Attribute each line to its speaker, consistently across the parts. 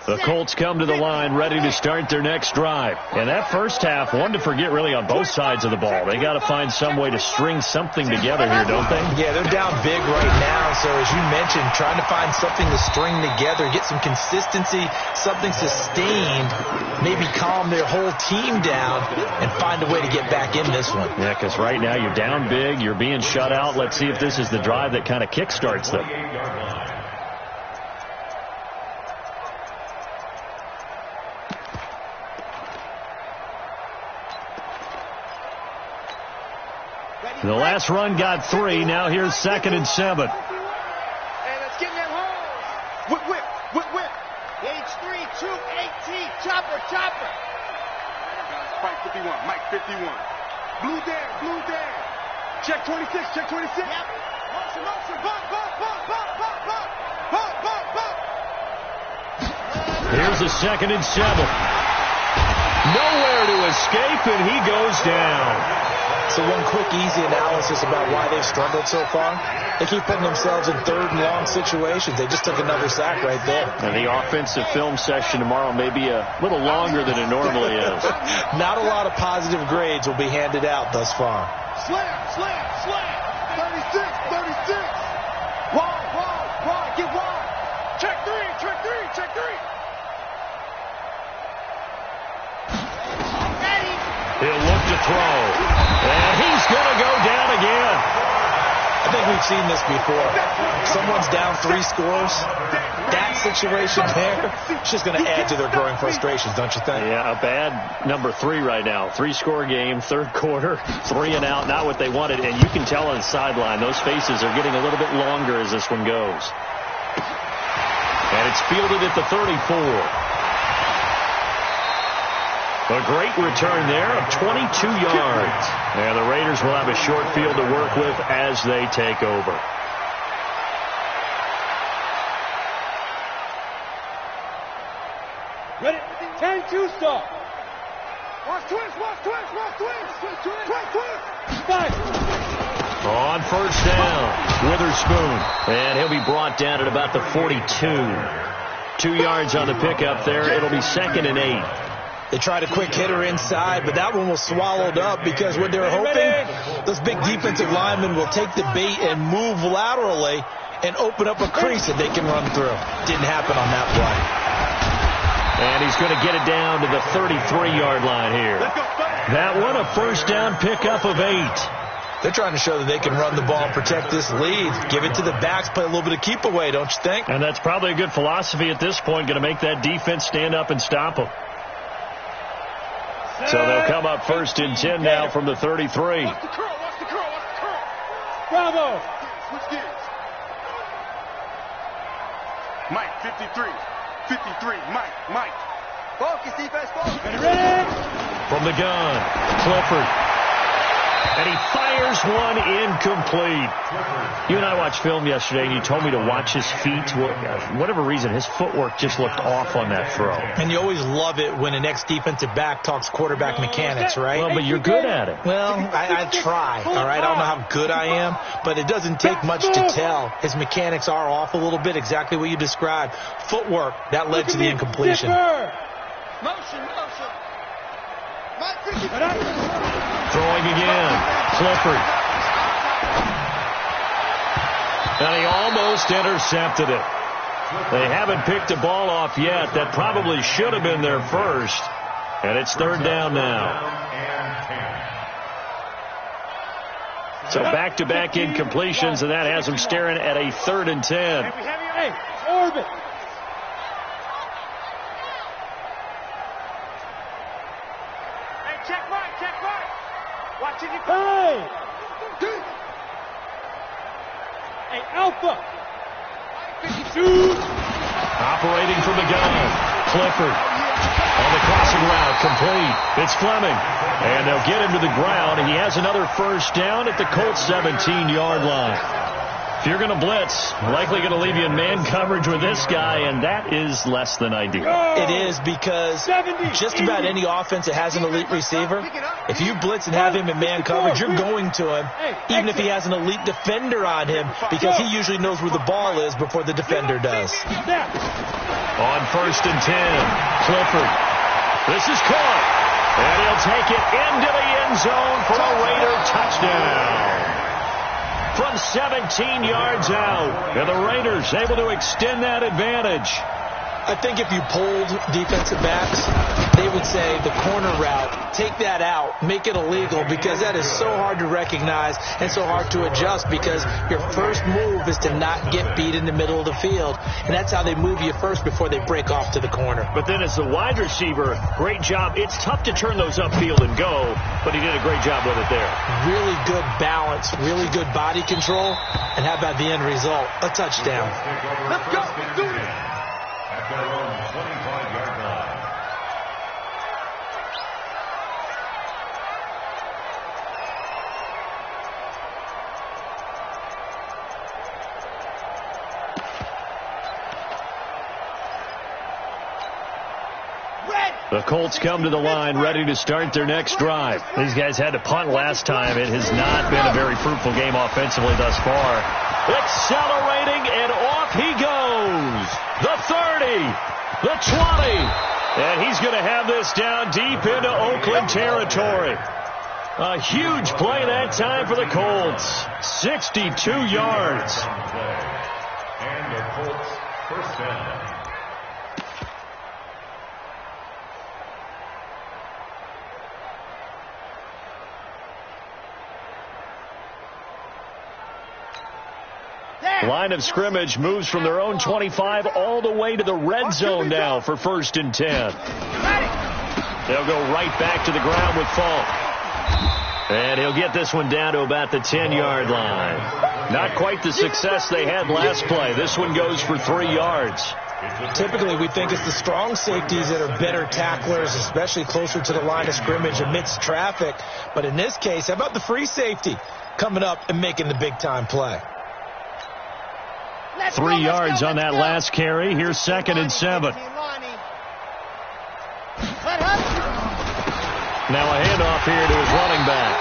Speaker 1: The Colts come to the line ready to start their next drive. And that first half, one to forget really on both sides of the ball. They got to find some way to string something together here, don't they?
Speaker 2: Yeah, they're down big right now. So as you mentioned, trying to find something to string together, get some consistency, something sustained, maybe calm their whole team down and find a way to get back in this one.
Speaker 1: Yeah, because right now you're down big, you're being shut out. Let's see if this is the drive that kind of kickstarts them. The last run got 3. Now here's 2nd and 7.
Speaker 3: Hey, let's get in that hole. Whip. H3, 218. Chopper.
Speaker 4: Spike 51, Mike 51. Blue there. Check 26. Yep. Motion. Bump.
Speaker 1: Here's a 2nd and 7. Nowhere to escape, and he goes down.
Speaker 2: So one quick, easy analysis about why they've struggled so far. They keep putting themselves in 3rd and long situations. They just took another sack right there.
Speaker 1: And the offensive film session tomorrow may be a little longer than it normally is.
Speaker 2: Not a lot of positive grades will be handed out thus far.
Speaker 4: Slam. 36. Wide. Get wide. Check three.
Speaker 1: He'll look to throw. And he's going to go down again.
Speaker 2: I think we've seen this before. Someone's down 3 scores. That situation there, it's just going to add to their growing frustrations, don't you think?
Speaker 1: Yeah, a bad number 3 right now. 3-score game, 3rd quarter, 3 and out, not what they wanted. And you can tell on the sideline, those faces are getting a little bit longer as this one goes. And it's fielded at the 34. A great return there of 22 yards. And the Raiders will have a short field to work with as they take over.
Speaker 4: Ready? 10-2 stop. Watch twist.
Speaker 1: On first down, Witherspoon. And he'll be brought down at about the 42. 2 yards on the pickup there. It'll be 2nd and 8.
Speaker 2: They tried a quick hitter inside, but that one was swallowed up because what they were hoping, those big defensive linemen will take the bait and move laterally and open up a crease that they can run through. Didn't happen on that play.
Speaker 1: And he's going to get it down to the 33-yard line here. That one, a first down pickup of 8.
Speaker 2: They're trying to show that they can run the ball and protect this lead. Give it to the backs, play a little bit of keep away, don't you think?
Speaker 1: And that's probably a good philosophy at this point, going to make that defense stand up and stop them. So they'll come up 1st and 10 now from the 33.
Speaker 4: Watch the curl.
Speaker 3: Bravo.
Speaker 4: Switch gears. Mike 53. Mike.
Speaker 3: Focus, defense, focus.
Speaker 4: Ready?
Speaker 1: From the gun, Clifford. And he fires one incomplete. You and I watched film yesterday, and you told me to watch his feet. For whatever reason, his footwork just looked off on that throw.
Speaker 2: And you always love it when an ex-defensive back talks quarterback mechanics, right?
Speaker 1: Well, but you're good at it.
Speaker 2: Well, I try, all right? I don't know how good I am, but it doesn't take much to tell. His mechanics are off a little bit, exactly what you described. Footwork, that led to the incompletion.
Speaker 3: Motion.
Speaker 1: Throwing again, Clifford. And he almost intercepted it. They haven't picked the ball off yet. That probably should have been their first. And it's 3rd down now. So back-to-back incompletions, and that has them staring at a 3rd and 10.
Speaker 3: Hey, orbit. Check right. Watch it. Hey, Alpha. 52.
Speaker 1: Operating from the gun, Clifford. On the crossing route, complete. It's Fleming. And they'll get him to the ground. He has another first down at the Colts 17-yard line. If you're going to blitz, likely going to leave you in man coverage with this guy, and that is less than ideal.
Speaker 2: It is because just about any offense that has an elite receiver, if you blitz and have him in man coverage, you're going to him, even if he has an elite defender on him, because he usually knows where the ball is before the defender does.
Speaker 1: On 1st and 10. Clifford. This is caught. And he'll take it into the end zone for a Raider touchdown. From 17 yards out. And the Raiders able to extend that advantage.
Speaker 2: I think if you polled defensive backs, they would say the corner route, take that out, make it illegal, because that is so hard to recognize and so hard to adjust, because your first move is to not get beat in the middle of the field, and that's how they move you first before they break off to the corner.
Speaker 1: But then as the wide receiver, great job. It's tough to turn those upfield and go, but he did a great job with it there.
Speaker 2: Really good balance, really good body control, and how about the end result? A touchdown.
Speaker 3: Let's go. Let's do it.
Speaker 5: At their own 25-yard line.
Speaker 1: The Colts come to the line ready to start their next drive. These guys had to punt last time. It has not been a very fruitful game offensively thus far. Accelerating, and off he goes. The 30, the 20, and he's going to have this down deep into Oakland territory. A huge play that time for the Colts. 62 yards.
Speaker 5: And the Colts first down.
Speaker 1: Line of scrimmage moves from their own 25 all the way to the red zone now for 1st and 10. They'll go right back to the ground with Falk. And he'll get this one down to about the 10-yard line. Not quite the success they had last play. This one goes for 3 yards.
Speaker 2: Typically, we think it's the strong safeties that are better tacklers, especially closer to the line of scrimmage amidst traffic. But in this case, how about the free safety coming up and making the big-time play?
Speaker 1: 3 yards on that last carry. Here's 2nd and 7. Now a handoff here to his running back.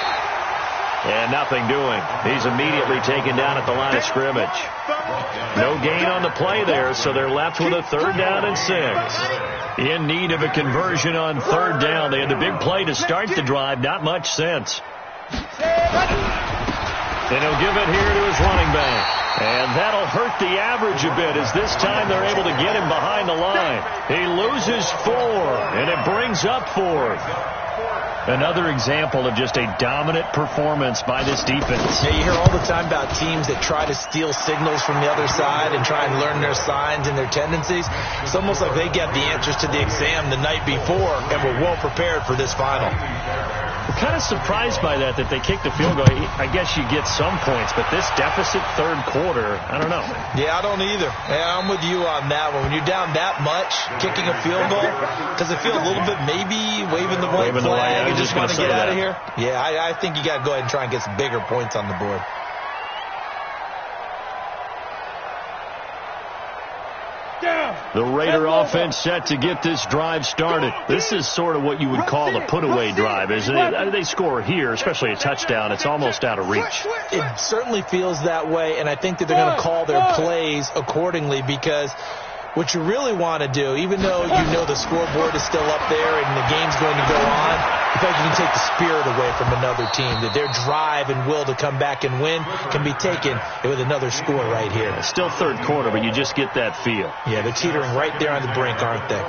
Speaker 1: And nothing doing. He's immediately taken down at the line of scrimmage. No gain on the play there, so they're left with a 3rd down and 6. In need of a conversion on 3rd down. They had the big play to start the drive. Not much sense. And he'll give it here to his running back. And that'll hurt the average a bit, as this time they're able to get him behind the line. He loses 4, and it brings up 4th. Another example of just a dominant performance by this defense.
Speaker 2: Yeah, you hear all the time about teams that try to steal signals from the other side and try and learn their signs and their tendencies. It's almost like they get the answers to the exam the night before and were well prepared for this final.
Speaker 1: I'm kind of surprised by that they kicked the field goal. I guess you get some points, but this deficit 3rd quarter, I don't know.
Speaker 2: Yeah, I don't either. Yeah, I'm with you on that one. When you're down that much, kicking a field goal, does it feel a little bit maybe waving the white flag and just want to get out of here? Yeah, I think you got to go ahead and try and get some bigger points on the board.
Speaker 1: The Raider offense set to get this drive started. This is sort of what you would call a put-away drive, isn't it? They score here, especially a touchdown. It's almost out of reach.
Speaker 2: It certainly feels that way, and I think that they're going to call their plays accordingly, because what you really want to do, even though you know the scoreboard is still up there and the game's going to go on, in fact, you can take the spirit away from another team, that their drive and will to come back and win can be taken with another score right here.
Speaker 1: It's still 3rd quarter, but you just get that feel.
Speaker 2: Yeah, they're teetering right there on the brink, aren't they?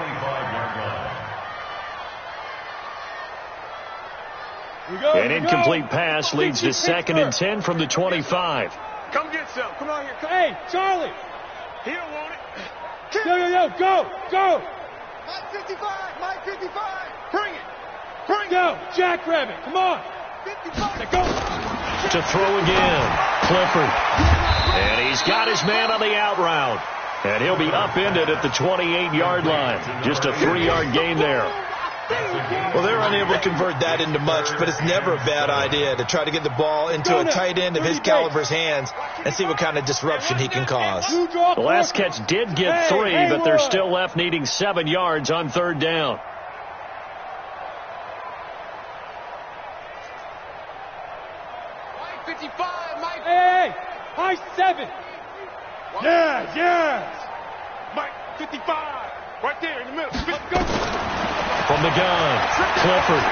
Speaker 1: An incomplete pass leads to 2nd and 10 from the 25.
Speaker 3: Come get some. Come on here. Come.
Speaker 4: Hey, Charlie.
Speaker 3: He don't want it.
Speaker 4: Yo, go.
Speaker 3: Mike 55. Mike 55. Bring it. Bring it.
Speaker 4: Go, Jackrabbit. Come on.
Speaker 3: 55.
Speaker 4: Go.
Speaker 1: To throw again. Clifford. And he's got his man on the out route. And he'll be upended at the 28-yard line. Just a 3-yard gain there.
Speaker 2: Well, they're unable to convert that into much, but it's never a bad idea to try to get the ball into a tight end of his caliber's hands and see what kind of disruption he can cause.
Speaker 1: The last catch did get 3, but they're still left needing 7 yards on 3rd down.
Speaker 3: Mike 55. Mike.
Speaker 4: Hey, high 7.
Speaker 3: Yes. Mike 55.
Speaker 4: Right there in the middle. Let's go.
Speaker 1: From the gun, Clifford.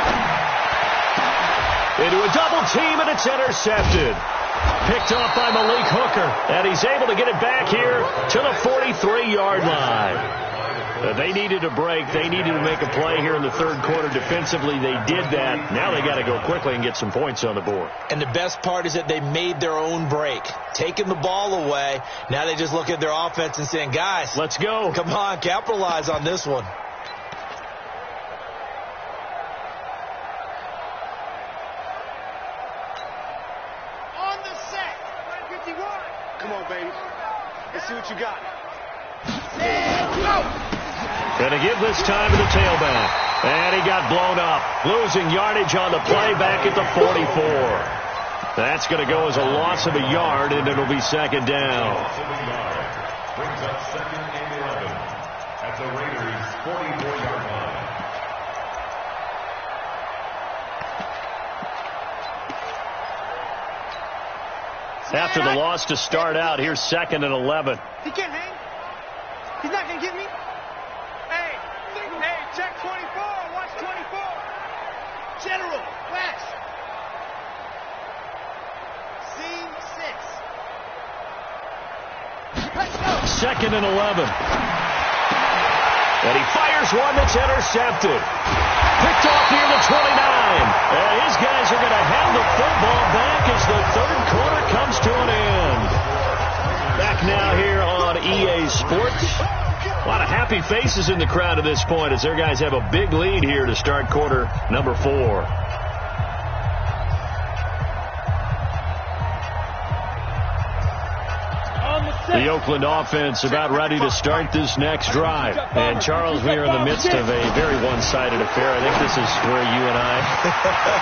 Speaker 1: Into a double team, and it's intercepted. Picked off by Malik Hooker, and he's able to get it back here to the 43-yard line. They needed a break. They needed to make a play here in the third quarter. Defensively, they did that. Now they got to go quickly and get some points on the board.
Speaker 2: And the best part is that they made their own break, taking the ball away. Now they just look at their offense and saying, guys,
Speaker 1: let's go.
Speaker 2: Come on, capitalize on this one.
Speaker 3: On the set. 51.
Speaker 4: Come on, baby. Let's see what you got.
Speaker 3: Go.
Speaker 1: Going to give this time to the tailback. And he got blown up. Losing yardage on the play back at the 44. That's going to go as a loss of a yard, and it'll be second down.
Speaker 5: Brings up second and 11 at the Raiders' 44-yard line.
Speaker 1: After the loss to start out, here's second and 11.
Speaker 3: He can't hang. He's not going to get me. Hey, check 24. Watch 24. General, West. Seam 6. Let's go.
Speaker 1: Second and 11. And he fires one that's intercepted. Picked off near the 29. And his guys are going to have the football back as the third quarter comes to an end. Back now here on EA Sports. A lot of happy faces in the crowd at this point as their guys have a big lead here to start quarter number 4. The Oakland offense about ready to start this next drive. And, Charles, we are in the midst of a very one-sided affair. I think this is where you and I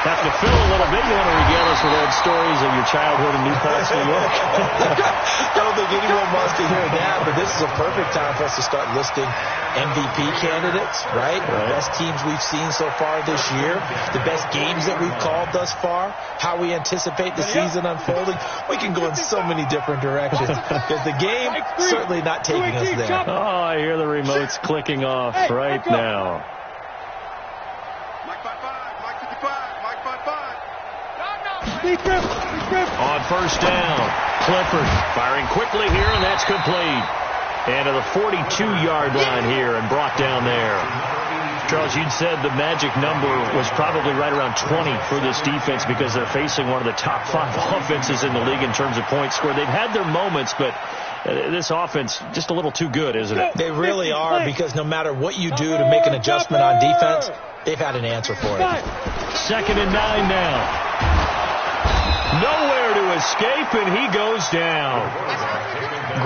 Speaker 1: have to fill a little bit. You want to regale us with old stories of your childhood in New Paltz, New York?
Speaker 2: I don't think anyone wants to hear that, but this is a perfect time for us to start listing MVP candidates, right? The best teams we've seen so far this year, the best games that we've called thus far, how we anticipate the season unfolding. We can go in so many different directions because the game certainly not taking us there.
Speaker 1: Oh, I hear the remotes clicking off right now.
Speaker 4: Mike 55, Mike 55, Mike 55.
Speaker 1: On first down, Clifford firing quickly here, and that's complete. And to the 42-yard line here and brought down there. Charles, you'd said the magic number was probably right around 20 for this defense because they're facing one of the top 5 offenses in the league in terms of points scored. They've had their moments, but this offense just a little too good, isn't it?
Speaker 2: They really are, because no matter what you do to make an adjustment on defense, they've had an answer for it.
Speaker 1: Second and 9 now. Nowhere to escape, and he goes down.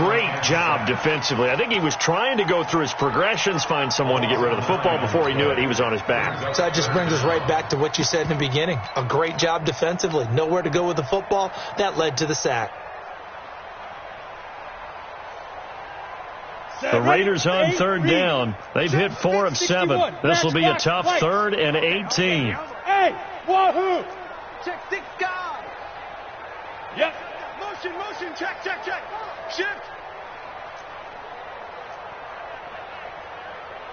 Speaker 1: Great job defensively. I think he was trying to go through his progressions, find someone to get rid of the football. Before he knew it, he was on his back.
Speaker 2: So that just brings us right back to what you said in the beginning. A great job defensively. Nowhere to go with the football. That led to the sack.
Speaker 1: The Raiders on third down. They've hit 4 of 7. This will be a tough 3rd and 18.
Speaker 3: Hey, wahoo! Check 6 guard. Yep. Motion, check. Shift.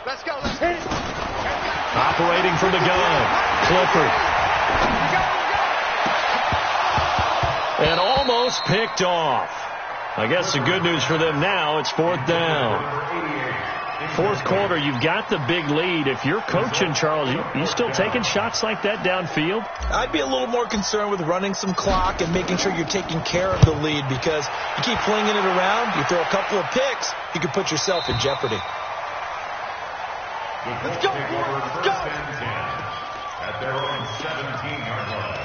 Speaker 3: Let's go.
Speaker 1: Operating from the gun, Clifford. And almost picked off. I guess the good news for them now, it's 4th down. Fourth quarter, you've got the big lead. If you're coaching, Charles, you still taking shots like that downfield?
Speaker 2: I'd be a little more concerned with running some clock and making sure you're taking care of the lead, because you keep flinging it around, you throw a couple of picks, you could put yourself in jeopardy.
Speaker 4: Let's go.
Speaker 5: First and 10 at their own 17-yard line.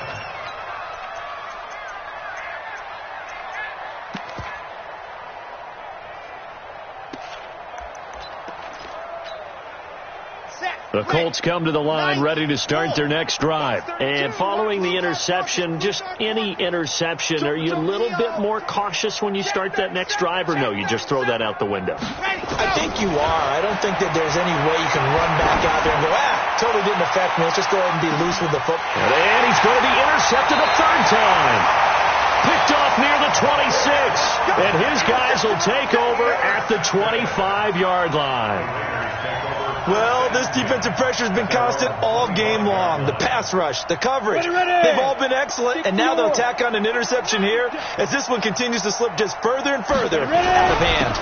Speaker 1: The Colts come to the line ready to start their next drive. And following the interception, just any interception, are you a little bit more cautious when you start that next drive, or no, you just throw that out the window?
Speaker 2: I think you are. I don't think that there's any way you can run back out there and go, totally didn't affect me. Let's just go ahead and be loose with the football.
Speaker 1: And he's going to be intercepted a 3rd time. Picked off near the 26. And his guys will take over at the 25-yard line.
Speaker 2: Well, this defensive pressure has been constant all game long. The pass rush, the coverage, they've all been excellent, and now they'll tack on an interception here as this one continues to slip just further and further out of hand.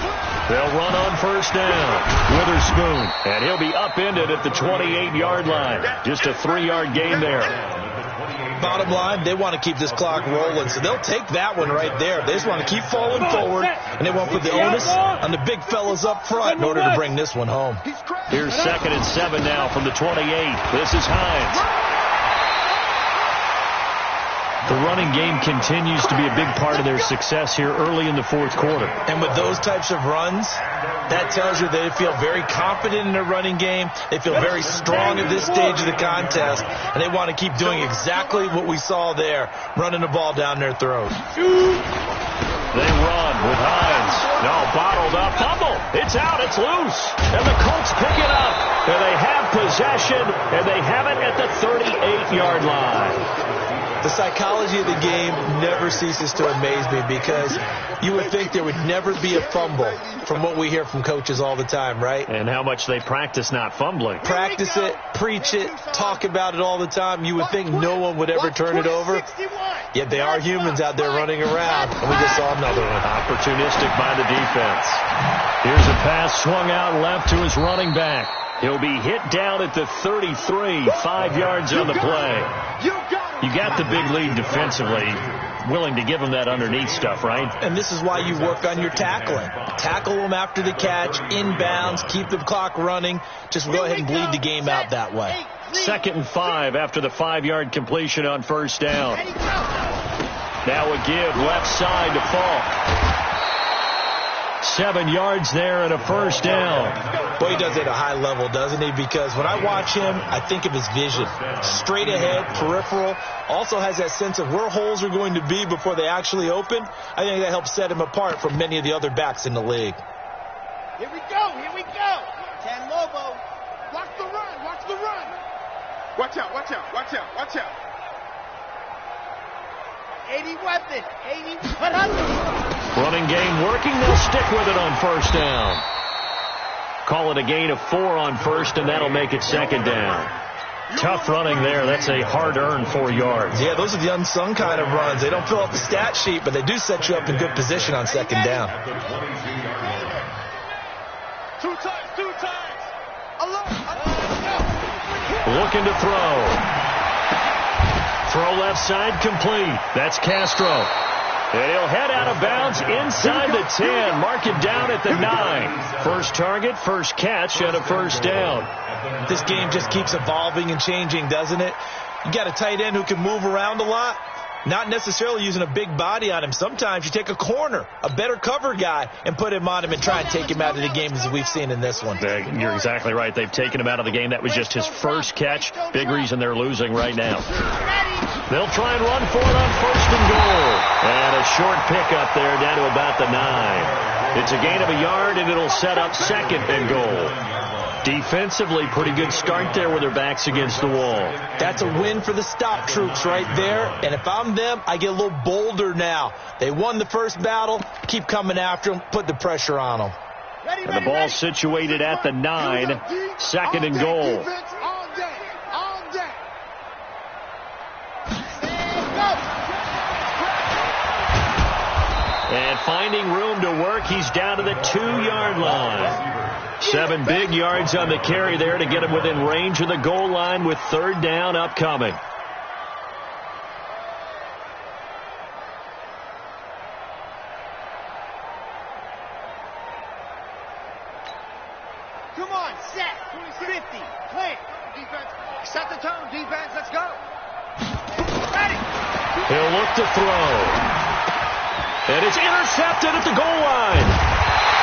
Speaker 1: They'll run on first down. Witherspoon, and he'll be upended at the 28-yard line. Just a 3-yard gain there.
Speaker 2: Bottom line, they want to keep this clock rolling, so they'll take that one right there. They just want to keep falling forward, and they won't put the onus on the big fellas up front in order to bring this one home.
Speaker 1: Here's 2nd and 7 now from the 28. This is Hines. The running game continues to be a big part of their success here early in the fourth quarter.
Speaker 2: And with those types of runs, that tells you they feel very confident in their running game. They feel very strong at this stage of the contest, and they want to keep doing exactly what we saw there, running the ball down their throat.
Speaker 1: They run with Hines. No, bottled up. Fumble. It's out. It's loose. And the Colts pick it up. And they have possession, and they have it at the 38-yard line.
Speaker 2: The psychology of the game never ceases to amaze me because you would think there would never be a fumble from what we hear from coaches all the time, right?
Speaker 1: And how much they practice not fumbling.
Speaker 2: Practice it, preach it, talk about it all the time. You would think no one would ever turn it over. Yet they are humans out there running around, and we just saw another one.
Speaker 1: Opportunistic by the defense. Here's a pass swung out left to his running back. He'll be hit down at the 33, 5 yards on the play. You got the big lead defensively, willing to give them that underneath stuff, right?
Speaker 2: And this is why you work on your tackling. Tackle them after the catch, inbounds, keep the clock running. Just go ahead and bleed the game out that way.
Speaker 1: 2nd and 5 after the 5-yard completion on first down. Now a give left side to Falk. 7 yards there and a first down.
Speaker 2: Boy, he does it at a high level, doesn't he? Because when I watch him, I think of his vision. Straight ahead, peripheral. Also has that sense of where holes are going to be before they actually open. I think that helps set him apart from many of the other backs in the league.
Speaker 3: Here we go. Here we go. 10 Lobo. Watch the run. Watch the run.
Speaker 4: Watch out. Watch out. Watch out. Watch out.
Speaker 3: 80 weapon. 80 100.
Speaker 1: Running game working. They'll stick with it on first down. Call it a gain of 4 on first, and that'll make it 2nd down. Tough running there. That's a hard-earned 4 yards.
Speaker 2: Yeah, those are the unsung kind of runs. They don't fill up the stat sheet, but they do set you up in good position on 2nd down.
Speaker 3: 2 times. 2 times.
Speaker 1: Looking to throw. Throw left side complete. That's Castro. And he'll head out of bounds inside the 10. Mark it down at the 9. First target, first catch, and a first down.
Speaker 2: This game just keeps evolving and changing, doesn't it? You got a tight end who can move around a lot. Not necessarily using a big body on him. Sometimes you take a corner, a better cover guy, and put him on him and try and take him out of the game as we've seen in this one.
Speaker 1: You're exactly right. They've taken him out of the game. That was just his first catch. Big reason they're losing right now. They'll try and run for it on 1st and goal. And a short pickup there down to about the 9. It's a gain of a yard, and it'll set up 2nd and goal. Defensively, pretty good start there with their backs against the wall.
Speaker 2: That's a win for the stop troops right there. And if I'm them, I get a little bolder now. They won the first battle. Keep coming after them. Put the pressure on them.
Speaker 1: And the ball situated at the 9. 2nd and goal. And finding room to work, he's down to the 2-yard line. 7 big yards on the carry there to get him within range of the goal line with 3rd down upcoming.
Speaker 3: Come on, set. 50. Play. Defense. Set the tone, defense. Let's go. Ready.
Speaker 1: He'll look to throw. And it's intercepted at the goal line.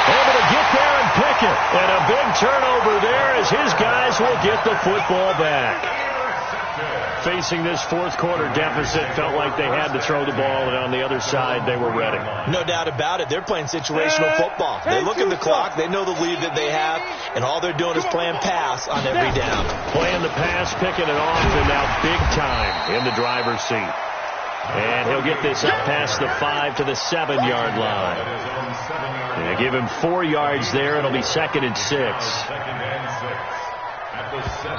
Speaker 1: Able to get there and pick it. And a big turnover there as his guys will get the football back. Facing this fourth quarter deficit, felt like they had to throw the ball, and on the other side, they were ready.
Speaker 2: No doubt about it. They're playing situational football. They look at the clock. They know the lead that they have, and all they're doing is playing pass on every down.
Speaker 1: Playing the pass, picking it off, and now big time in the driver's seat. And he'll get this up past the 5 to the 7-yard line. And give him 4 yards there. It'll be 2nd and 6.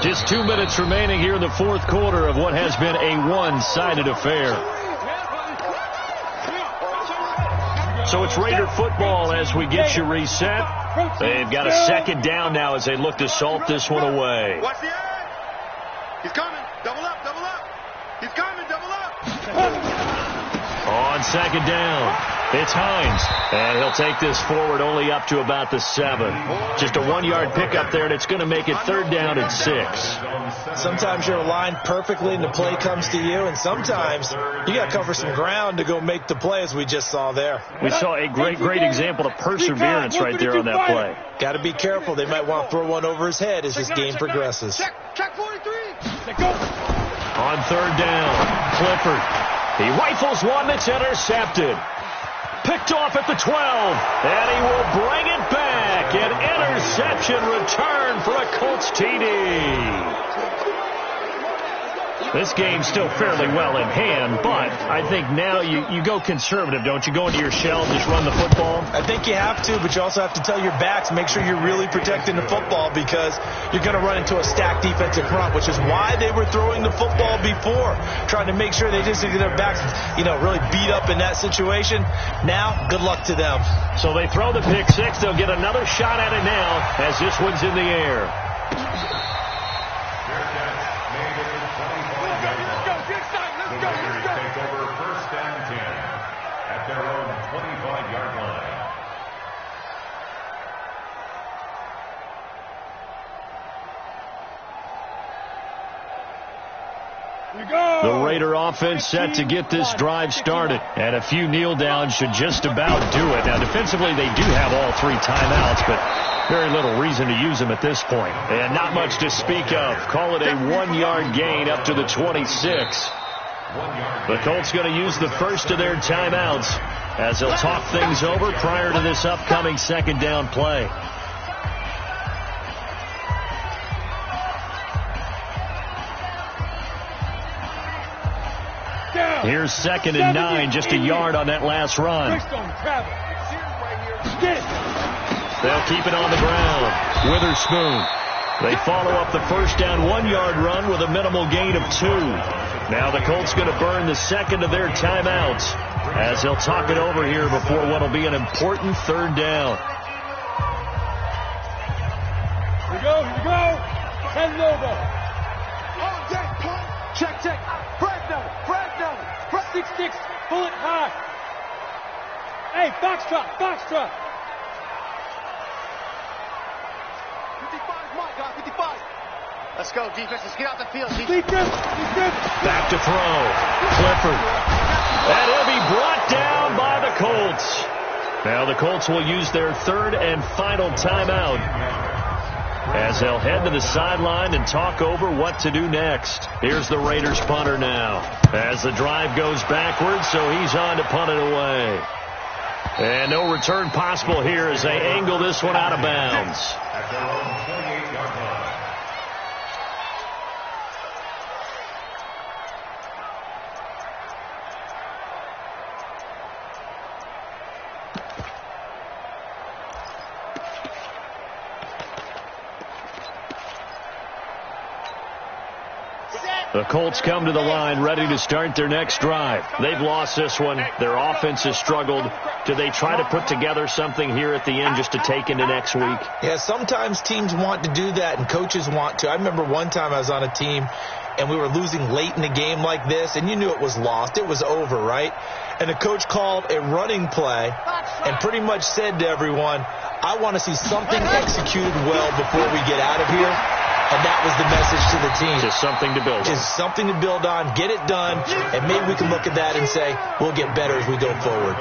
Speaker 1: Just 2 minutes remaining here in the fourth quarter of what has been a one-sided affair. So it's Raider football as we get you reset. They've got a second down now as they look to salt this one away.
Speaker 4: Watch the edge. He's coming. Double up, double up. He's coming, double up.
Speaker 1: On second down, it's Hines. And he'll take this forward only up to about the 7. Just a 1-yard pickup there, and it's going to make it third down and 6.
Speaker 2: Sometimes you're aligned perfectly and the play comes to you, and sometimes you got to cover some ground to go make the play, as we just saw there.
Speaker 1: We saw a great example of perseverance right there on that play.
Speaker 2: Got to be careful. They might want to throw one over his head as this game progresses.
Speaker 4: Check 43.
Speaker 1: On third down, Clifford. He rifles one that's intercepted. Picked off at the 12, and he will bring it back. An interception return for a Colts TD. This game's still fairly well in hand, but I think now you go conservative, don't you? Go into your shell and just run the football?
Speaker 2: I think you have to, but you also have to tell your backs, make sure you're really protecting the football, because you're going to run into a stacked defensive front, which is why they were throwing the football before, trying to make sure they just get their backs, really beat up in that situation. Now, good luck to them.
Speaker 1: So they throw the pick six. They'll get another shot at it now as this one's in the air. The Raider offense set to get this drive started, and a few kneel downs should just about do it. Now, defensively, they do have all 3 timeouts, but very little reason to use them at this point. And not much to speak of. Call it a 1-yard gain up to the 26. The Colts going to use the first of their timeouts as they'll talk things over prior to this upcoming second down play. Here's 2nd and 9, just a yard on that last run. They'll keep it on the ground. Witherspoon. They follow up the first down 1-yard run with a minimal gain of 2. Now the Colts going to burn the second of their timeouts as they'll talk it over here before what will be an important third down.
Speaker 6: Here we go. Send it over.
Speaker 4: Check. Frag down.
Speaker 6: 6-6, pull it high. Hey, Foxtrot.
Speaker 4: 55, my God, 55. Let's go, defense. Let's get out the field.
Speaker 6: Defense.
Speaker 1: Back to throw. Clifford. And he'll be brought down by the Colts. Now the Colts will use their third and final timeout as they'll head to the sideline and talk over what to do next. Here's the Raiders punter now as the drive goes backwards, so he's on to punt it away. And no return possible here as they angle this one out of bounds.
Speaker 5: At their own 28-yard line.
Speaker 1: The Colts come to the line ready to start their next drive. They've lost this one. Their offense has struggled. Do they try to put together something here at the end just to take into next week?
Speaker 2: Yeah, sometimes teams want to do that and coaches want to. I remember one time I was on a team and we were losing late in the game like this, and you knew it was lost. It was over, right? And the coach called a running play and pretty much said to everyone, I want to see something executed well before we get out of here. And that was the message to the team.
Speaker 1: Just something to build on.
Speaker 2: Just something to build on, get it done, and maybe we can look at that and say, we'll get better as we go forward.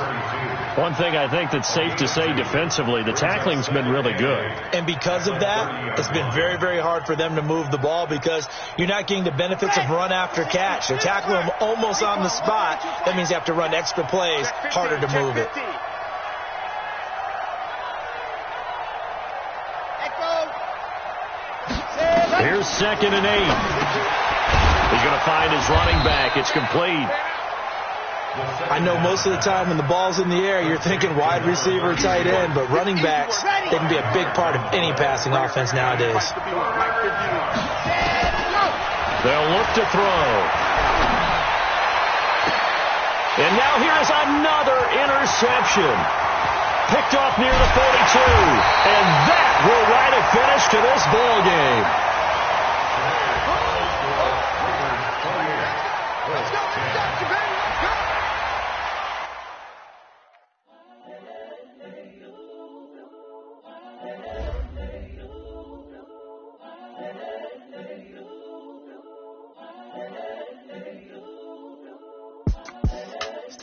Speaker 1: One thing I think that's safe to say defensively, the tackling's been really good.
Speaker 2: And because of that, it's been very, very hard for them to move the ball because you're not getting the benefits of run after catch. They're tackling them almost on the spot. That means you have to run extra plays, harder to move it.
Speaker 1: Here's 2nd and 8. He's going to find his running back. It's complete.
Speaker 2: I know most of the time when the ball's in the air, you're thinking wide receiver, tight end, but running backs, they can be a big part of any passing offense nowadays.
Speaker 1: They'll look to throw. And now here is another interception. Picked off near the 42. And that will write a finish to this ball game.
Speaker 4: Let's go, baby. Let's go.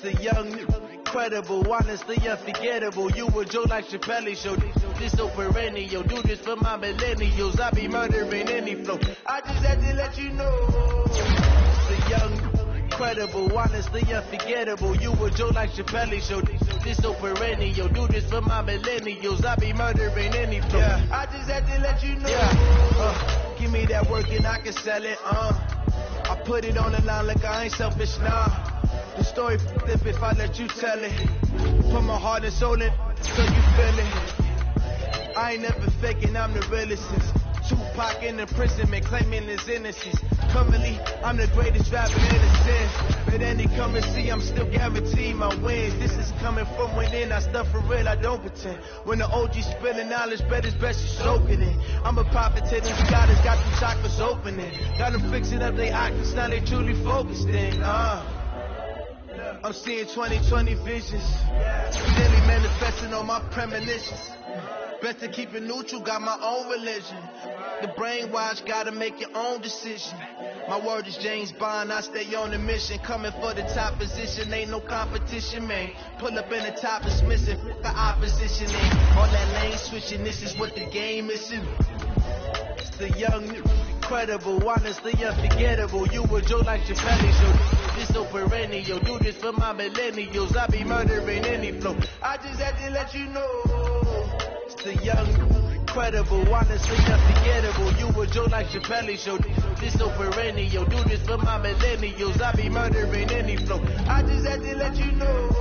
Speaker 7: The young, incredible, honestly unforgettable. You were Joe like Chappelle show. This so perennial. Do this for my millennials. I be murdering any flow. I just had to let you know. The young, incredible, honestly unforgettable. You were Joe like Chappelle show. This so perennial. Do this for my millennials. I be murdering any flow. Yeah. I just had to let you know. Yeah. Give me that work and I can sell it. I put it on the line like I ain't selfish, nah. The story flip if I let you tell it. Put my heart and soul in so you feel it. I ain't never faking, I'm the realest. Tupac in imprisonment, claiming his innocence. Currently, I'm the greatest rapper in a sense. But any come and see, I'm still guaranteed my wins. This is coming from within, I stuff for real, I don't pretend. When the OG spilling knowledge, bet it's best you soak it in. I'm a prophet to these goddess, got them chakras opening. Got them fixing up their octaves, now they truly focused in. I'm seeing 2020 visions, daily manifesting on my premonitions. Best to keep it neutral, got my own religion. The brainwash, gotta make your own decision. My word is James Bond, I stay on the mission. Coming for the top position, ain't no competition, man. Pull up in the top, it's missing, the opposition ain't. All that lane switching, this is what the game is. It's the young, incredible, honestly unforgettable. You were Joe like Chappelle show. This so perennial, do this for my millennials. I be murdering any flow. I just had to let you know. It's the young, incredible, honestly unforgettable. You were Joe like Chappelle show. This so perennial, do this for my millennials. I be murdering any flow. I just had to let you know.